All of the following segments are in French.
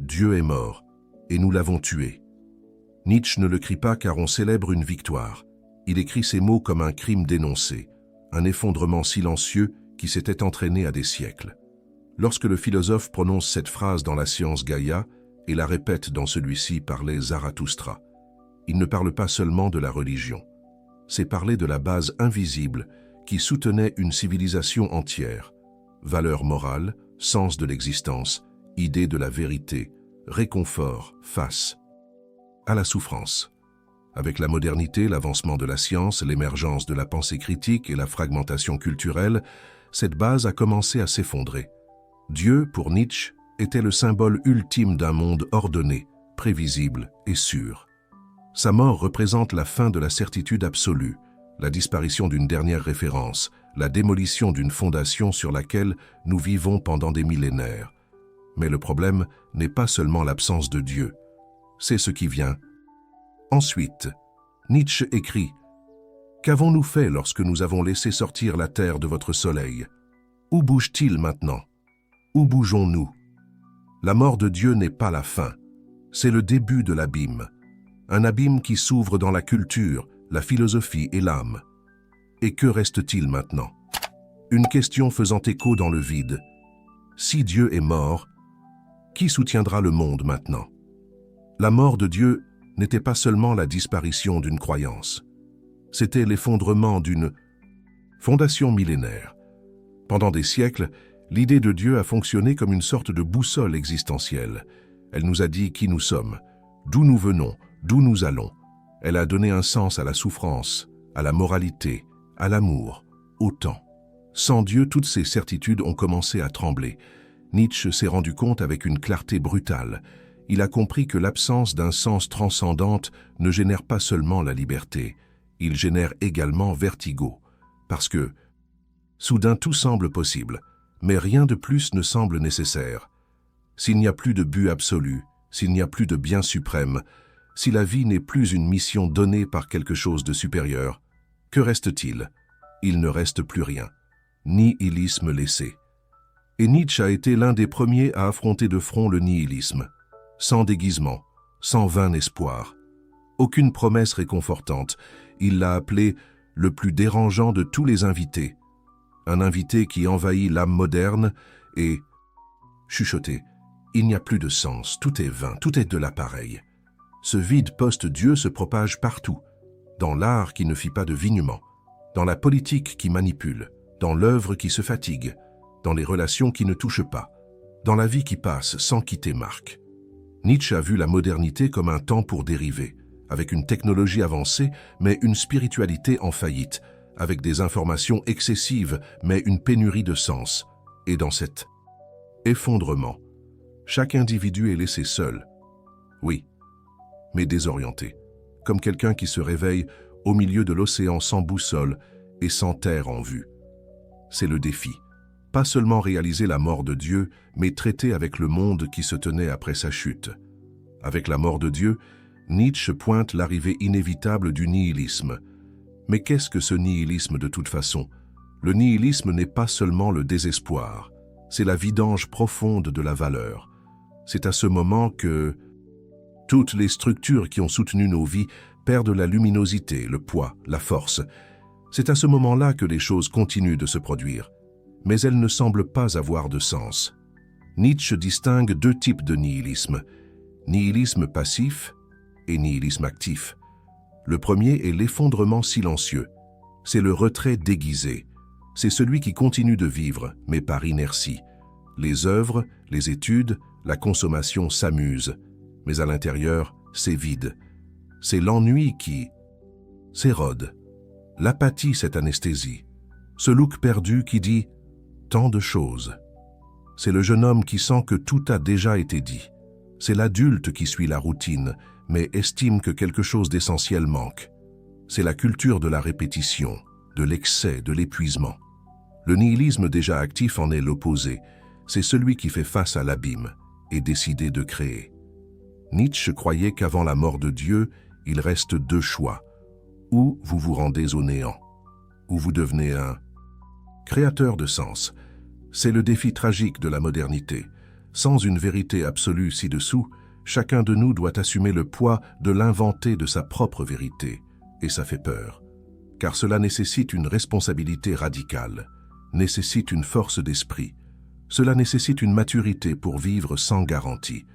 Dieu est mort, et nous l'avons tué. Nietzsche ne le crie pas car on célèbre une victoire. Il écrit ces mots comme un crime dénoncé, un effondrement silencieux qui s'était entraîné à des siècles. Lorsque le philosophe prononce cette phrase dans la science Gaïa et la répète dans celui-ci parlait Zarathustra, il ne parle pas seulement de la religion. C'est parler de la base invisible qui soutenait une civilisation entière. Valeurs morales, sens de l'existence, idée de la vérité, réconfort face à la souffrance. Avec la modernité, l'avancement de la science, l'émergence de la pensée critique et la fragmentation culturelle, cette base a commencé à s'effondrer. Dieu, pour Nietzsche, était le symbole ultime d'un monde ordonné, prévisible et sûr. Sa mort représente la fin de la certitude absolue, la disparition d'une dernière référence, la démolition d'une fondation sur laquelle nous vivons pendant des millénaires. Mais le problème n'est pas seulement l'absence de Dieu, c'est ce qui vient. Ensuite, Nietzsche écrit « Qu'avons-nous fait lorsque nous avons laissé sortir la terre de votre soleil? Où bouge-t-il maintenant? Où bougeons-nous? La mort de Dieu n'est pas la fin, c'est le début de l'abîme. Un abîme qui s'ouvre dans la culture, la philosophie et l'âme. Et que reste-t-il maintenant? Une question faisant écho dans le vide. Si Dieu est mort, qui soutiendra le monde maintenant? La mort de Dieu n'était pas seulement la disparition d'une croyance. C'était l'effondrement d'une fondation millénaire. Pendant des siècles, l'idée de Dieu a fonctionné comme une sorte de boussole existentielle. Elle nous a dit qui nous sommes, d'où nous venons, d'où nous allons. Elle a donné un sens à la souffrance, à la moralité, à l'amour, au temps. Sans Dieu, toutes ces certitudes ont commencé à trembler. Nietzsche s'est rendu compte avec une clarté brutale. Il a compris que l'absence d'un sens transcendant ne génère pas seulement la liberté, il génère également vertigo. Parce que, soudain tout semble possible, mais rien de plus ne semble nécessaire. S'il n'y a plus de but absolu, s'il n'y a plus de bien suprême, si la vie n'est plus une mission donnée par quelque chose de supérieur, que reste-t-il? Il ne reste plus rien. Nihilisme laissé. Et Nietzsche a été l'un des premiers à affronter de front le nihilisme. Sans déguisement, sans vain espoir. Aucune promesse réconfortante. Il l'a appelé le plus dérangeant de tous les invités. Un invité qui envahit l'âme moderne et chuchoté. Il n'y a plus de sens, tout est vain, tout est de l'appareil. Ce vide post-Dieu se propage partout, dans l'art qui ne fit pas de vignement, dans la politique qui manipule, dans l'œuvre qui se fatigue, dans les relations qui ne touchent pas, dans la vie qui passe sans quitter marque. Nietzsche a vu la modernité comme un temps pour dériver, avec une technologie avancée, mais une spiritualité en faillite, avec des informations excessives, mais une pénurie de sens. Et dans cet effondrement, chaque individu est laissé seul. Oui, mais désorienté, comme quelqu'un qui se réveille au milieu de l'océan sans boussole et sans terre en vue. C'est le défi. Pas seulement réaliser la mort de Dieu, mais traiter avec le monde qui se tenait après sa chute. Avec la mort de Dieu, Nietzsche pointe l'arrivée inévitable du nihilisme. Mais qu'est-ce que ce nihilisme de toute façon? Le nihilisme n'est pas seulement le désespoir, c'est la vidange profonde de la valeur. C'est à ce moment que toutes les structures qui ont soutenu nos vies perdent la luminosité, le poids, la force. C'est à ce moment-là que les choses continuent de se produire. Mais elles ne semblent pas avoir de sens. Nietzsche distingue deux types de nihilisme, nihilisme passif et nihilisme actif. Le premier est l'effondrement silencieux, c'est le retrait déguisé, c'est celui qui continue de vivre, mais par inertie. Les œuvres, les études, la consommation s'amusent, mais à l'intérieur, c'est vide. C'est l'ennui qui s'érode, l'apathie, cette anesthésie, ce look perdu qui dit tant de choses. C'est le jeune homme qui sent que tout a déjà été dit. C'est l'adulte qui suit la routine, mais estime que quelque chose d'essentiel manque. C'est la culture de la répétition, de l'excès, de l'épuisement. Le nihilisme déjà actif en est l'opposé. C'est celui qui fait face à l'abîme et décidé de créer. Nietzsche croyait qu'avant la mort de Dieu, il reste deux choix. Ou vous vous rendez au néant, ou vous devenez un créateur de sens. C'est le défi tragique de la modernité. Sans une vérité absolue ci-dessous, chacun de nous doit assumer le poids de l'inventer de sa propre vérité, et ça fait peur. Car cela nécessite une responsabilité radicale, nécessite une force d'esprit. Cela nécessite une maturité pour vivre sans garantie.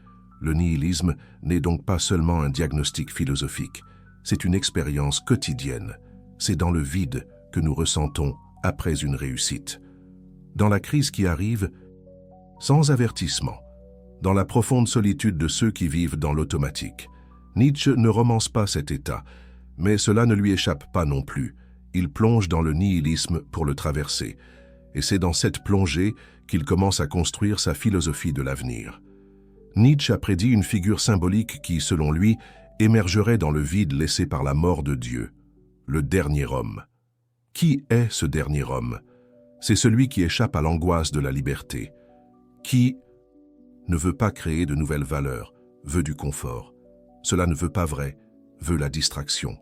Le nihilisme n'est donc pas seulement un diagnostic philosophique, c'est une expérience quotidienne. C'est dans le vide que nous ressentons après une réussite. Dans la crise qui arrive, sans avertissement, dans la profonde solitude de ceux qui vivent dans l'automatique. Nietzsche ne romance pas cet état, mais cela ne lui échappe pas non plus. Il plonge dans le nihilisme pour le traverser, et c'est dans cette plongée qu'il commence à construire sa philosophie de l'avenir. Nietzsche a prédit une figure symbolique qui, selon lui, émergerait dans le vide laissé par la mort de Dieu, le dernier homme. Qui est ce dernier homme? C'est celui qui échappe à l'angoisse de la liberté, qui ne veut pas créer de nouvelles valeurs, veut du confort. Cela ne veut pas vrai, veut la distraction.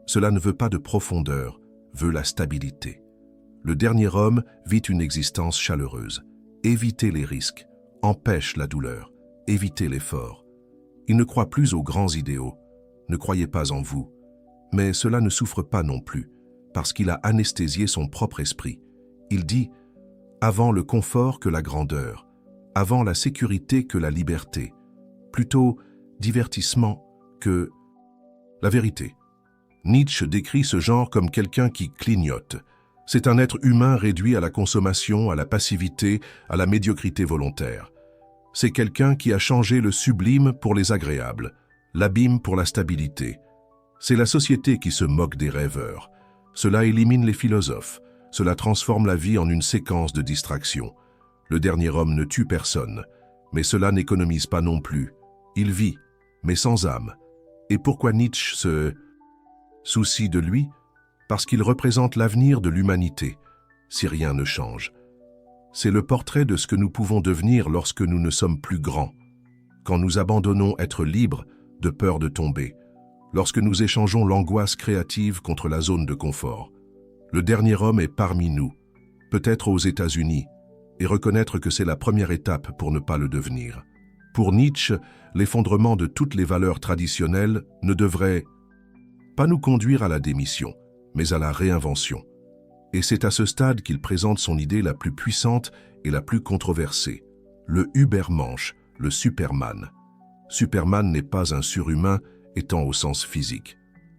Cela ne veut pas de profondeur, veut la stabilité. Le dernier homme vit une existence chaleureuse. Évitez les risques, empêche la douleur, évitez l'effort. Il ne croit plus aux grands idéaux, ne croyez pas en vous. Mais cela ne souffre pas non plus, parce qu'il a anesthésié son propre esprit. Il dit « avant le confort que la grandeur ». Avant la sécurité que la liberté, plutôt divertissement que la vérité. Nietzsche décrit ce genre comme quelqu'un qui clignote. C'est un être humain réduit à la consommation, à la passivité, à la médiocrité volontaire. C'est quelqu'un qui a changé le sublime pour les agréables, l'abîme pour la stabilité. C'est la société qui se moque des rêveurs. Cela élimine les philosophes. Cela transforme la vie en une séquence de distractions. Le dernier homme ne tue personne, mais cela n'économise pas non plus. Il vit, mais sans âme. Et pourquoi Nietzsche se soucie de lui? Parce qu'il représente l'avenir de l'humanité, si rien ne change. C'est le portrait de ce que nous pouvons devenir lorsque nous ne sommes plus grands, quand nous abandonnons être libres de peur de tomber, lorsque nous échangeons l'angoisse créative contre la zone de confort. Le dernier homme est parmi nous, peut-être aux États-Unis, et reconnaître que c'est la première étape pour ne pas le devenir. Pour Nietzsche, l'effondrement de toutes les valeurs traditionnelles ne devrait pas nous conduire à la démission, mais à la réinvention. Et c'est à ce stade qu'il présente son idée la plus puissante et la plus controversée, le Übermensch, le Superman. Superman n'est pas un surhumain étant au sens physique.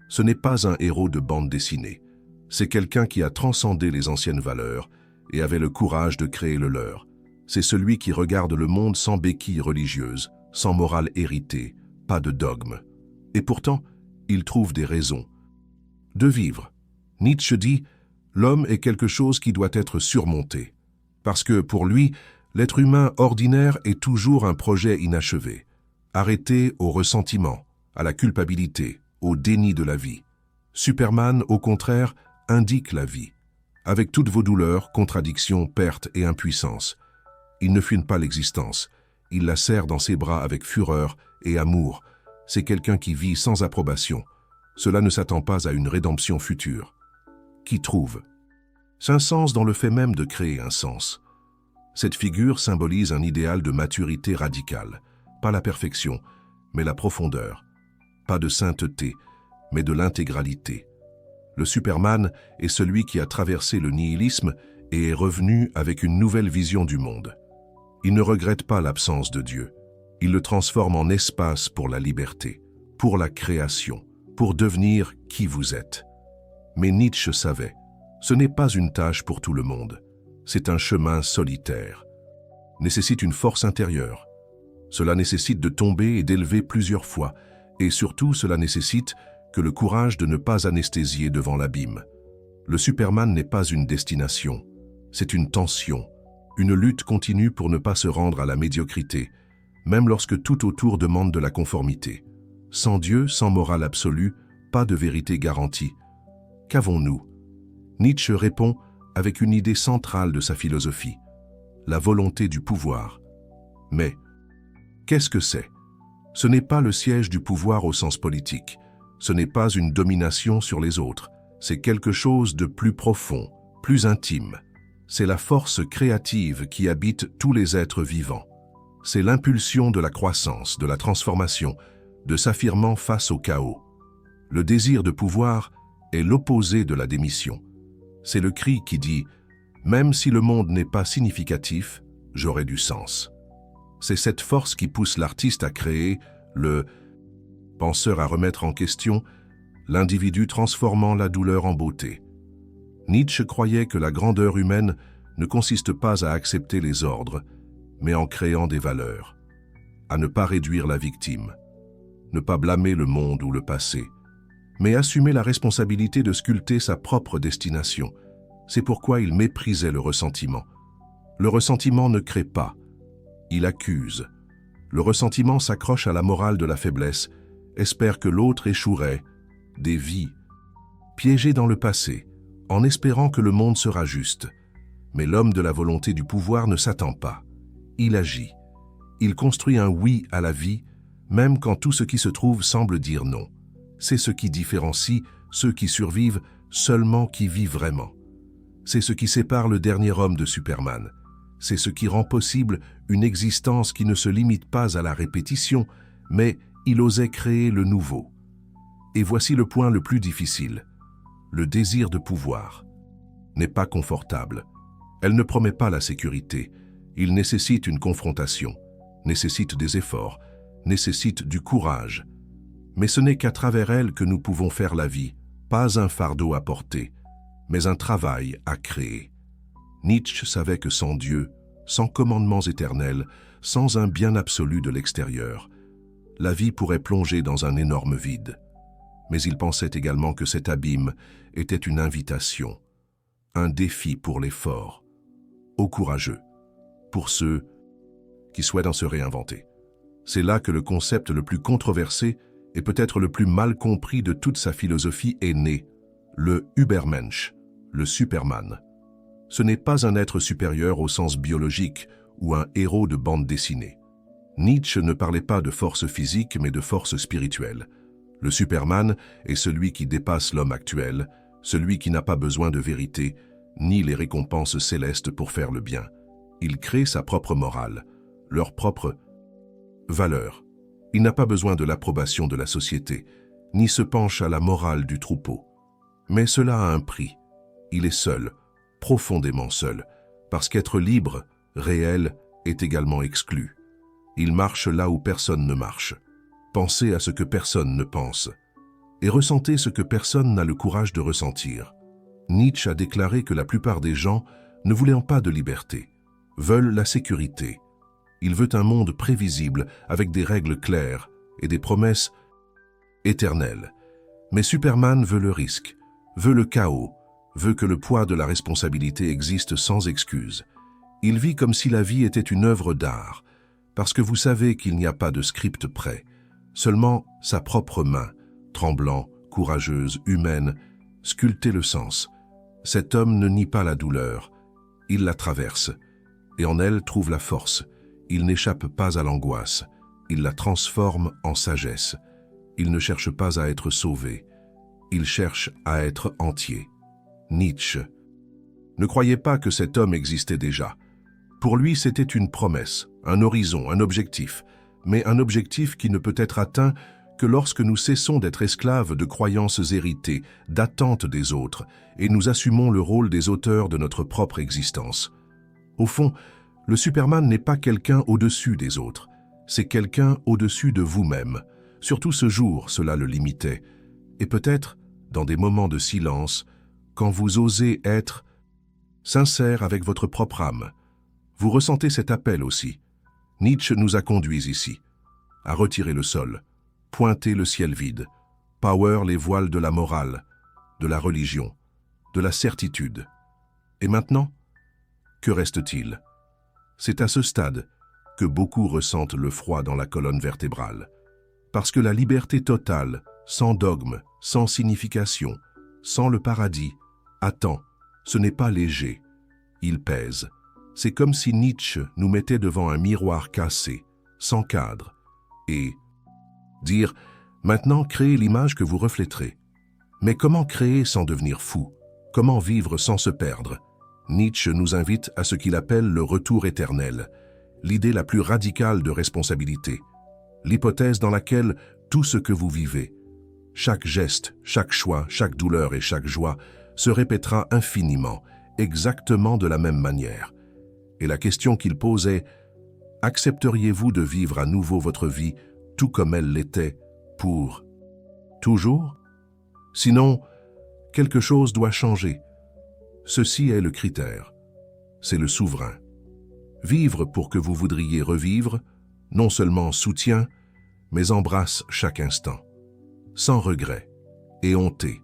Ce n'est pas un héros de bande dessinée. C'est quelqu'un qui a transcendé les anciennes valeurs et avait le courage de créer le leur. C'est celui qui regarde le monde sans béquille religieuse, sans morale héritée, pas de dogme. Et pourtant, il trouve des raisons de vivre. Nietzsche dit « L'homme est quelque chose qui doit être surmonté », parce que, pour lui, l'être humain ordinaire est toujours un projet inachevé, arrêté au ressentiment, à la culpabilité, au déni de la vie. Superman, au contraire, indique la vie. Avec toutes vos douleurs, contradictions, pertes et impuissance. Il ne fuit pas l'existence. Il la serre dans ses bras avec fureur et amour. C'est quelqu'un qui vit sans approbation. Cela ne s'attend pas à une rédemption future. Qui trouve un sens dans le fait même de créer un sens. Cette figure symbolise un idéal de maturité radicale. Pas la perfection, mais la profondeur. Pas de sainteté, mais de l'intégralité. Le Superman est celui qui a traversé le nihilisme et est revenu avec une nouvelle vision du monde. Il ne regrette pas l'absence de Dieu. Il le transforme en espace pour la liberté, pour la création, pour devenir qui vous êtes. Mais Nietzsche savait, ce n'est pas une tâche pour tout le monde. C'est un chemin solitaire. Nécessite une force intérieure. Cela nécessite de tomber et d'élever plusieurs fois. Et surtout, cela nécessite que le courage de ne pas anesthésier devant l'abîme. Le Superman n'est pas une destination, c'est une tension, une lutte continue pour ne pas se rendre à la médiocrité, même lorsque tout autour demande de la conformité. Sans Dieu, sans morale absolue, pas de vérité garantie. Qu'avons-nous? Nietzsche répond avec une idée centrale de sa philosophie, la volonté du pouvoir. Mais qu'est-ce que c'est? Ce n'est pas le siège du pouvoir au sens politique. Ce n'est pas une domination sur les autres. C'est quelque chose de plus profond, plus intime. C'est la force créative qui habite tous les êtres vivants. c'est l'impulsion de la croissance, de la transformation, de s'affirmant face au chaos. Le désir de pouvoir est l'opposé de la démission. C'est le cri qui dit « Même si le monde n'est pas significatif, j'aurai du sens ». C'est cette force qui pousse l'artiste à créer, le penseur à remettre en question, l'individu transformant la douleur en beauté. Nietzsche croyait que la grandeur humaine ne consiste pas à accepter les ordres, mais en créant des valeurs, à ne pas réduire la victime, ne pas blâmer le monde ou le passé, mais assumer la responsabilité de sculpter sa propre destination. C'est pourquoi il méprisait le ressentiment. Le ressentiment ne crée pas, il accuse. Le ressentiment s'accroche à la morale de la faiblesse, espère que l'autre échouerait, des vies, piégées dans le passé, en espérant que le monde sera juste. Mais l'homme de la volonté du pouvoir ne s'attend pas. Il agit. Il construit un oui à la vie, même quand tout ce qui se trouve semble dire non. C'est ce qui différencie ceux qui survivent seulement qui vivent vraiment. C'est ce qui sépare le dernier homme de Superman. C'est ce qui rend possible une existence qui ne se limite pas à la répétition, mais il osait créer le nouveau. Et voici le point le plus difficile. Le désir de pouvoir n'est pas confortable. Elle ne promet pas la sécurité. Il nécessite une confrontation, nécessite des efforts, nécessite du courage. Mais ce n'est qu'à travers elle que nous pouvons faire la vie, pas un fardeau à porter, mais un travail à créer. Nietzsche savait que sans Dieu, sans commandements éternels, sans un bien absolu de l'extérieur, la vie pourrait plonger dans un énorme vide. Mais il pensait également que cet abîme était une invitation, un défi pour les forts, aux courageux, pour ceux qui souhaitent se réinventer. C'est là que le concept le plus controversé et peut-être le plus mal compris de toute sa philosophie est né, le Übermensch, le Superman. Ce n'est pas un être supérieur au sens biologique ou un héros de bande dessinée. Nietzsche ne parlait pas de force physique mais de force spirituelle. Le Superman est celui qui dépasse l'homme actuel, celui qui n'a pas besoin de vérité, ni les récompenses célestes pour faire le bien. Il crée sa propre morale, leur propre valeur. Il n'a pas besoin de l'approbation de la société, ni se penche à la morale du troupeau. Mais cela a un prix. Il est seul, profondément seul, parce qu'être libre, réel, est également exclu. Il marche là où personne ne marche. Pensez à ce que personne ne pense. Et ressentez ce que personne n'a le courage de ressentir. Nietzsche a déclaré que la plupart des gens, ne voulant pas de liberté, veulent la sécurité. Il veut un monde prévisible, avec des règles claires et des promesses éternelles. Mais Superman veut le risque, veut le chaos, veut que le poids de la responsabilité existe sans excuse. Il vit comme si la vie était une œuvre d'art, parce que vous savez qu'il n'y a pas de script prêt, seulement sa propre main, tremblant, courageuse, humaine, sculpter le sens. Cet homme ne nie pas la douleur, il la traverse, et en elle trouve la force. Il n'échappe pas à l'angoisse, il la transforme en sagesse. Il ne cherche pas à être sauvé, il cherche à être entier. Nietzsche ne croyait pas que cet homme existait déjà. Pour lui, c'était une promesse, un horizon, un objectif, mais un objectif qui ne peut être atteint que lorsque nous cessons d'être esclaves de croyances héritées, d'attentes des autres, et nous assumons le rôle des auteurs de notre propre existence. Au fond, le Superman n'est pas quelqu'un au-dessus des autres, c'est quelqu'un au-dessus de vous-même. Surtout ce jour, cela le limitait. Et peut-être, dans des moments de silence, quand vous osez être sincère avec votre propre âme, vous ressentez cet appel aussi. Nietzsche nous a conduits ici, à retirer le sol, pointer le ciel vide, Power les voiles de la morale, de la religion, de la certitude. Et maintenant, que reste-t-il? C'est à ce stade que beaucoup ressentent le froid dans la colonne vertébrale. Parce que la liberté totale, sans dogme, sans signification, sans le paradis, attend, ce n'est pas léger, il pèse. C'est comme si Nietzsche nous mettait devant un miroir cassé, sans cadre, et dire « Maintenant, créez l'image que vous refléterez ». Mais comment créer sans devenir fou? Comment vivre sans se perdre? Nietzsche nous invite à ce qu'il appelle le retour éternel. l'idée la plus radicale de responsabilité, l'hypothèse dans laquelle tout ce que vous vivez, chaque geste, chaque choix, chaque douleur et chaque joie se répétera infiniment, exactement de la même manière. Et la question qu'il pose est: accepteriez-vous de vivre à nouveau votre vie tout comme elle l'était pour toujours? Sinon, quelque chose doit changer. Ceci est le critère. C'est le souverain. Vivre pour que vous voudriez revivre, non seulement soutient, mais embrasse chaque instant, sans regret et honté,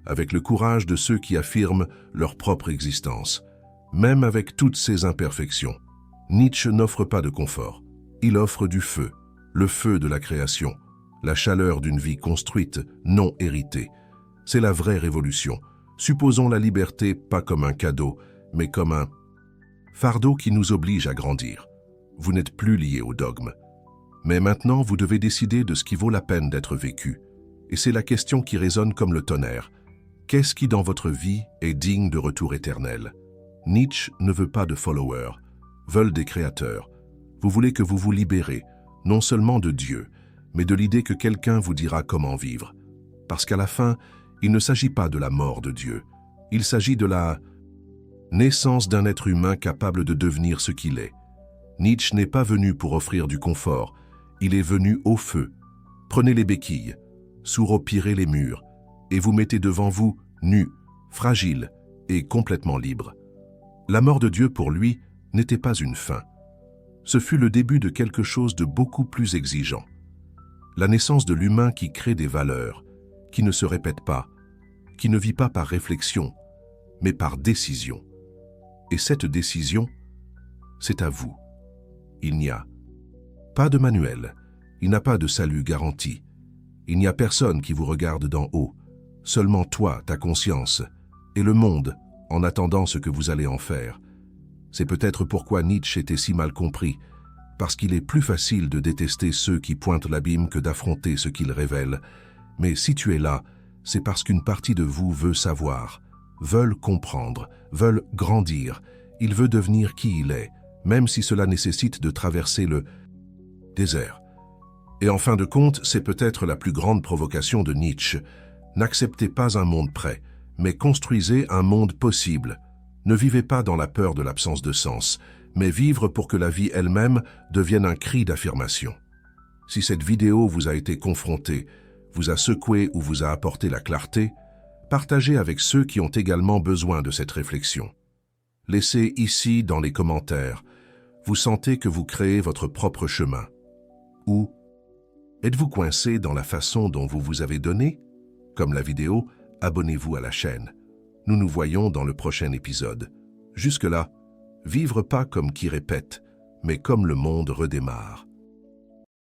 avec le courage de ceux qui affirment leur propre existence, même avec toutes ses imperfections. Nietzsche n'offre pas de confort. Il offre du feu, le feu de la création, la chaleur d'une vie construite, non héritée. C'est la vraie révolution. Supposons la liberté pas comme un cadeau, mais comme un fardeau qui nous oblige à grandir. Vous n'êtes plus lié au dogme. Mais maintenant, vous devez décider de ce qui vaut la peine d'être vécu. Et c'est la question qui résonne comme le tonnerre. Qu'est-ce qui dans votre vie est digne de retour éternel? Nietzsche ne veut pas de followers, veut des créateurs. Vous voulez que vous vous libérez, non seulement de Dieu, mais de l'idée que quelqu'un vous dira comment vivre. Parce qu'à la fin, il ne s'agit pas de la mort de Dieu. Il s'agit de la naissance d'un être humain capable de devenir ce qu'il est. Nietzsche n'est pas venu pour offrir du confort, il est venu au feu. Prenez les béquilles, soureaupirez les murs, et vous mettez devant vous, nu, fragile et complètement libre. La mort de Dieu pour lui n'était pas une fin. Ce fut le début de quelque chose de beaucoup plus exigeant. La naissance de l'humain qui crée des valeurs, qui ne se répète pas, qui ne vit pas par réflexion, mais par décision. Et cette décision, c'est à vous. Il n'y a pas de manuel, il n'y a pas de salut garanti. Il n'y a personne qui vous regarde d'en haut, seulement toi, ta conscience, et le monde, en attendant ce que vous allez en faire. C'est peut-être pourquoi Nietzsche était si mal compris, parce qu'il est plus facile de détester ceux qui pointent l'abîme que d'affronter ce qu'ils révèlent. Mais si tu es là, c'est parce qu'une partie de vous veut savoir, veulent comprendre, veulent grandir. Il veut devenir qui il est, même si cela nécessite de traverser le désert. Et en fin de compte, c'est peut-être la plus grande provocation de Nietzsche. N'acceptez pas un monde prêt, mais construisez un monde possible. Ne vivez pas dans la peur de l'absence de sens, mais vivre pour que la vie elle-même devienne un cri d'affirmation. Si cette vidéo vous a été confrontée, vous a secoué ou vous a apporté la clarté, partagez avec ceux qui ont également besoin de cette réflexion. Laissez ici dans les commentaires, vous sentez que vous créez votre propre chemin. Ou êtes-vous coincé dans la façon dont vous vous avez donné? Comme la vidéo, abonnez-vous à la chaîne. Nous nous voyons dans le prochain épisode. Jusque-là, vivre pas comme qui répète, mais comme le monde redémarre.